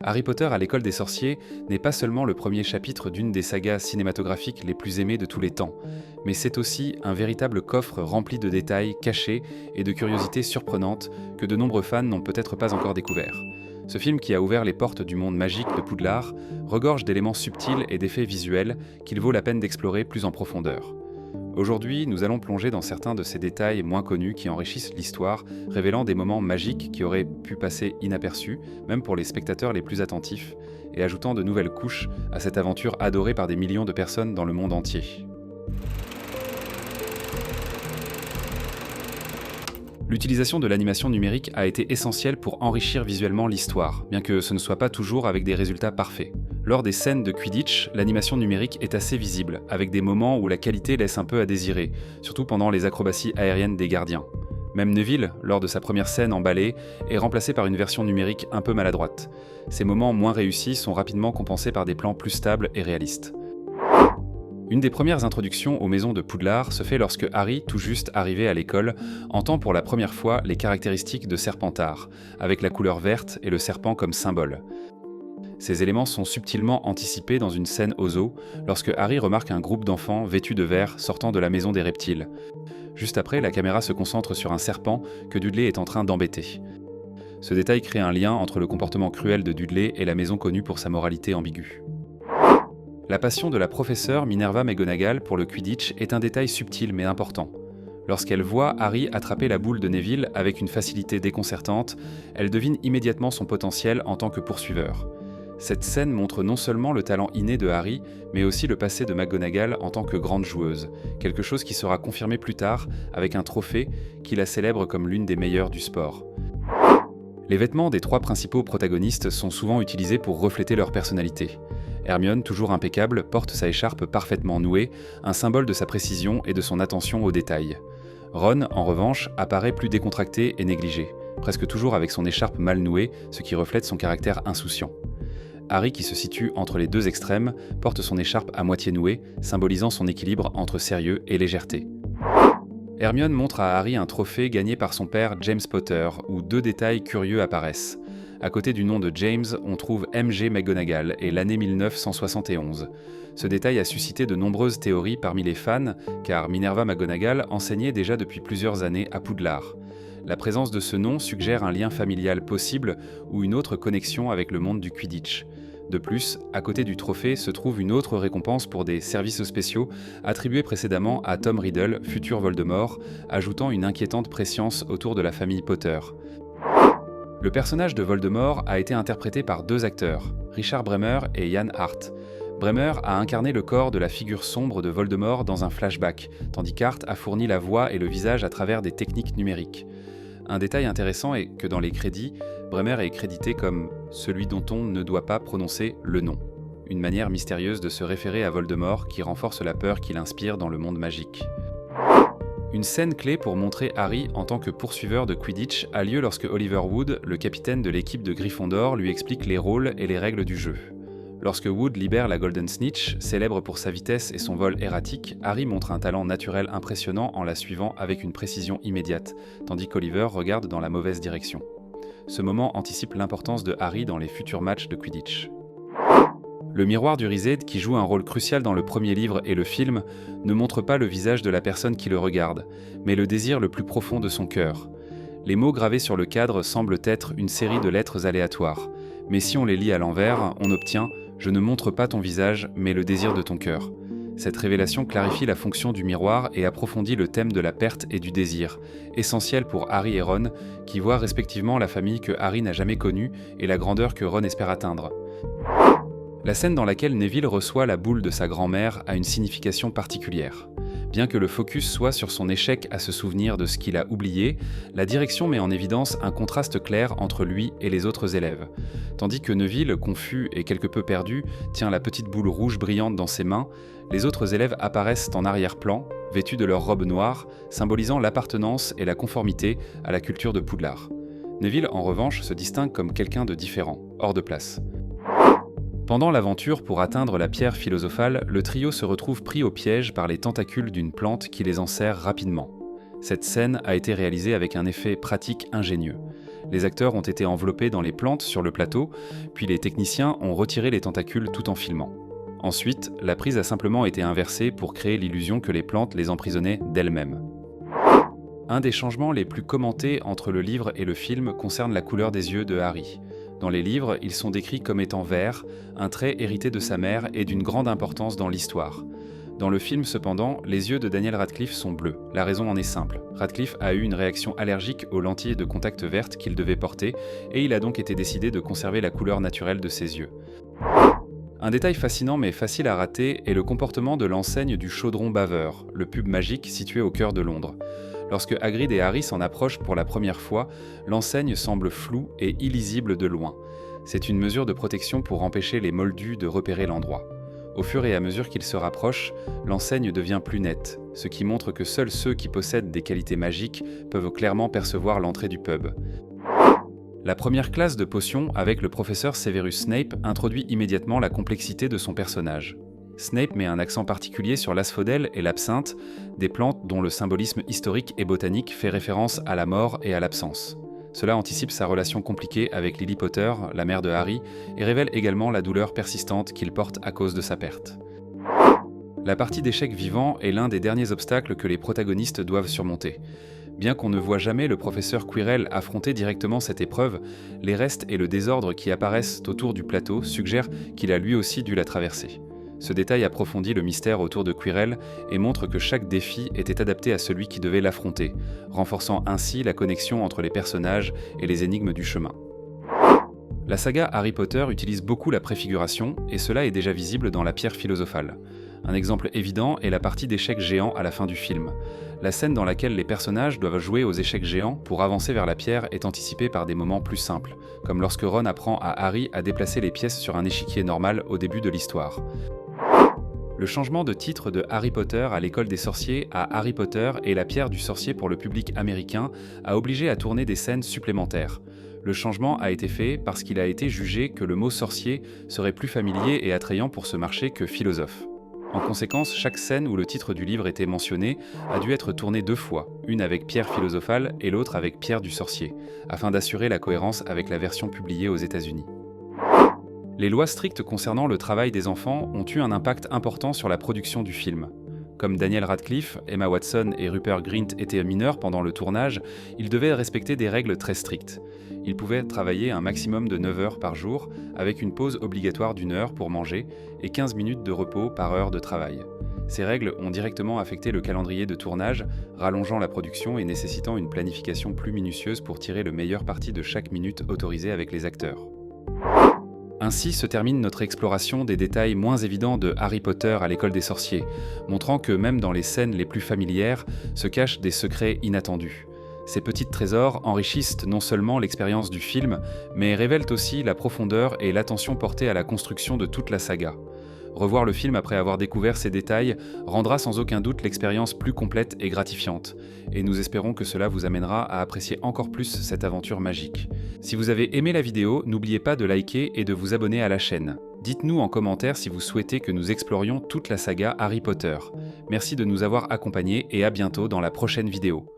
Harry Potter à l'école des sorciers n'est pas seulement le premier chapitre d'une des sagas cinématographiques les plus aimées de tous les temps, mais c'est aussi un véritable coffre rempli de détails cachés et de curiosités surprenantes que de nombreux fans n'ont peut-être pas encore découverts. Ce film qui a ouvert les portes du monde magique de Poudlard regorge d'éléments subtils et d'effets visuels qu'il vaut la peine d'explorer plus en profondeur. Aujourd'hui, nous allons plonger dans certains de ces détails moins connus qui enrichissent l'histoire, révélant des moments magiques qui auraient pu passer inaperçus, même pour les spectateurs les plus attentifs, et ajoutant de nouvelles couches à cette aventure adorée par des millions de personnes dans le monde entier. L'utilisation de l'animation numérique a été essentielle pour enrichir visuellement l'histoire, bien que ce ne soit pas toujours avec des résultats parfaits. Lors des scènes de Quidditch, l'animation numérique est assez visible, avec des moments où la qualité laisse un peu à désirer, surtout pendant les acrobaties aériennes des gardiens. Même Neville, lors de sa première scène en ballet, est remplacé par une version numérique un peu maladroite. Ces moments moins réussis sont rapidement compensés par des plans plus stables et réalistes. Une des premières introductions aux maisons de Poudlard se fait lorsque Harry, tout juste arrivé à l'école, entend pour la première fois les caractéristiques de Serpentard, avec la couleur verte et le serpent comme symbole. Ces éléments sont subtilement anticipés dans une scène au zoo, lorsque Harry remarque un groupe d'enfants vêtus de vert sortant de la maison des reptiles. Juste après, la caméra se concentre sur un serpent que Dudley est en train d'embêter. Ce détail crée un lien entre le comportement cruel de Dudley et la maison connue pour sa moralité ambiguë. La passion de la professeure Minerva McGonagall pour le Quidditch est un détail subtil mais important. Lorsqu'elle voit Harry attraper la boule de Neville avec une facilité déconcertante, elle devine immédiatement son potentiel en tant que poursuiveur. Cette scène montre non seulement le talent inné de Harry, mais aussi le passé de McGonagall en tant que grande joueuse, quelque chose qui sera confirmé plus tard avec un trophée qui la célèbre comme l'une des meilleures du sport. Les vêtements des trois principaux protagonistes sont souvent utilisés pour refléter leur personnalité. Hermione, toujours impeccable, porte sa écharpe parfaitement nouée, un symbole de sa précision et de son attention aux détails. Ron, en revanche, apparaît plus décontracté et négligé, presque toujours avec son écharpe mal nouée, ce qui reflète son caractère insouciant. Harry, qui se situe entre les deux extrêmes, porte son écharpe à moitié nouée, symbolisant son équilibre entre sérieux et légèreté. Hermione montre à Harry un trophée gagné par son père James Potter, où deux détails curieux apparaissent. À côté du nom de James, on trouve MG McGonagall et l'année 1971. Ce détail a suscité de nombreuses théories parmi les fans, car Minerva McGonagall enseignait déjà depuis plusieurs années à Poudlard. La présence de ce nom suggère un lien familial possible ou une autre connexion avec le monde du Quidditch. De plus, à côté du trophée se trouve une autre récompense pour des services spéciaux attribués précédemment à Tom Riddle, futur Voldemort, ajoutant une inquiétante prescience autour de la famille Potter. Le personnage de Voldemort a été interprété par deux acteurs, Richard Bremmer et Ian Hart. Bremmer a incarné le corps de la figure sombre de Voldemort dans un flashback, tandis qu'Hart a fourni la voix et le visage à travers des techniques numériques. Un détail intéressant est que dans les crédits, Bremmer est crédité comme « celui dont on ne doit pas prononcer le nom », une manière mystérieuse de se référer à Voldemort qui renforce la peur qu'il inspire dans le monde magique. Une scène clé pour montrer Harry en tant que poursuiveur de Quidditch a lieu lorsque Oliver Wood, le capitaine de l'équipe de Gryffondor, lui explique les rôles et les règles du jeu. Lorsque Wood libère la Golden Snitch, célèbre pour sa vitesse et son vol erratique, Harry montre un talent naturel impressionnant en la suivant avec une précision immédiate, tandis qu'Oliver regarde dans la mauvaise direction. Ce moment anticipe l'importance de Harry dans les futurs matchs de Quidditch. Le miroir du Riséd, qui joue un rôle crucial dans le premier livre et le film, ne montre pas le visage de la personne qui le regarde, mais le désir le plus profond de son cœur. Les mots gravés sur le cadre semblent être une série de lettres aléatoires, mais si on les lit à l'envers, on obtient « Je ne montre pas ton visage, mais le désir de ton cœur ». Cette révélation clarifie la fonction du miroir et approfondit le thème de la perte et du désir, essentiel pour Harry et Ron, qui voient respectivement la famille que Harry n'a jamais connue et la grandeur que Ron espère atteindre. La scène dans laquelle Neville reçoit la boule de sa grand-mère a une signification particulière. Bien que le focus soit sur son échec à se souvenir de ce qu'il a oublié, la direction met en évidence un contraste clair entre lui et les autres élèves. Tandis que Neville, confus et quelque peu perdu, tient la petite boule rouge brillante dans ses mains, les autres élèves apparaissent en arrière-plan, vêtus de leurs robes noires, symbolisant l'appartenance et la conformité à la culture de Poudlard. Neville, en revanche, se distingue comme quelqu'un de différent, hors de place. Pendant l'aventure pour atteindre la pierre philosophale, le trio se retrouve pris au piège par les tentacules d'une plante qui les enserre rapidement. Cette scène a été réalisée avec un effet pratique ingénieux. Les acteurs ont été enveloppés dans les plantes sur le plateau, puis les techniciens ont retiré les tentacules tout en filmant. Ensuite, la prise a simplement été inversée pour créer l'illusion que les plantes les emprisonnaient d'elles-mêmes. Un des changements les plus commentés entre le livre et le film concerne la couleur des yeux de Harry. Dans les livres, ils sont décrits comme étant verts, un trait hérité de sa mère et d'une grande importance dans l'histoire. Dans le film, cependant, les yeux de Daniel Radcliffe sont bleus. La raison en est simple. Radcliffe a eu une réaction allergique aux lentilles de contact vertes qu'il devait porter, et il a donc été décidé de conserver la couleur naturelle de ses yeux. Un détail fascinant mais facile à rater est le comportement de l'enseigne du chaudron baveur, le pub magique situé au cœur de Londres. Lorsque Hagrid et Harry s'en approchent pour la première fois, l'enseigne semble floue et illisible de loin. C'est une mesure de protection pour empêcher les moldus de repérer l'endroit. Au fur et à mesure qu'ils se rapprochent, l'enseigne devient plus nette, ce qui montre que seuls ceux qui possèdent des qualités magiques peuvent clairement percevoir l'entrée du pub. La première classe de potions avec le professeur Severus Snape introduit immédiatement la complexité de son personnage. Snape met un accent particulier sur l'asphodèle et l'absinthe, des plantes dont le symbolisme historique et botanique fait référence à la mort et à l'absence. Cela anticipe sa relation compliquée avec Lily Potter, la mère de Harry, et révèle également la douleur persistante qu'il porte à cause de sa perte. La partie d'échecs vivant est l'un des derniers obstacles que les protagonistes doivent surmonter. Bien qu'on ne voit jamais le professeur Quirrell affronter directement cette épreuve, les restes et le désordre qui apparaissent autour du plateau suggèrent qu'il a lui aussi dû la traverser. Ce détail approfondit le mystère autour de Quirrell et montre que chaque défi était adapté à celui qui devait l'affronter, renforçant ainsi la connexion entre les personnages et les énigmes du chemin. La saga Harry Potter utilise beaucoup la préfiguration, et cela est déjà visible dans la pierre philosophale. Un exemple évident est la partie d'échecs géants à la fin du film. La scène dans laquelle les personnages doivent jouer aux échecs géants pour avancer vers la pierre est anticipée par des moments plus simples, comme lorsque Ron apprend à Harry à déplacer les pièces sur un échiquier normal au début de l'histoire. Le changement de titre de Harry Potter à l'école des sorciers à Harry Potter et la pierre du sorcier pour le public américain a obligé à tourner des scènes supplémentaires. Le changement a été fait parce qu'il a été jugé que le mot sorcier serait plus familier et attrayant pour ce marché que philosophe. En conséquence, chaque scène où le titre du livre était mentionné a dû être tournée 2 fois, une avec pierre philosophale et l'autre avec pierre du sorcier, afin d'assurer la cohérence avec la version publiée aux États-Unis. Les lois strictes concernant le travail des enfants ont eu un impact important sur la production du film. Comme Daniel Radcliffe, Emma Watson et Rupert Grint étaient mineurs pendant le tournage, ils devaient respecter des règles très strictes. Ils pouvaient travailler un maximum de 9 heures par jour, avec une pause obligatoire d'1 heure pour manger et 15 minutes de repos par heure de travail. Ces règles ont directement affecté le calendrier de tournage, rallongeant la production et nécessitant une planification plus minutieuse pour tirer le meilleur parti de chaque minute autorisée avec les acteurs. Ainsi se termine notre exploration des détails moins évidents de Harry Potter à l'école des sorciers, montrant que même dans les scènes les plus familières se cachent des secrets inattendus. Ces petits trésors enrichissent non seulement l'expérience du film, mais révèlent aussi la profondeur et l'attention portée à la construction de toute la saga. Revoir le film après avoir découvert ces détails rendra sans aucun doute l'expérience plus complète et gratifiante, et nous espérons que cela vous amènera à apprécier encore plus cette aventure magique. Si vous avez aimé la vidéo, n'oubliez pas de liker et de vous abonner à la chaîne. Dites-nous en commentaire si vous souhaitez que nous explorions toute la saga Harry Potter. Merci de nous avoir accompagnés et à bientôt dans la prochaine vidéo.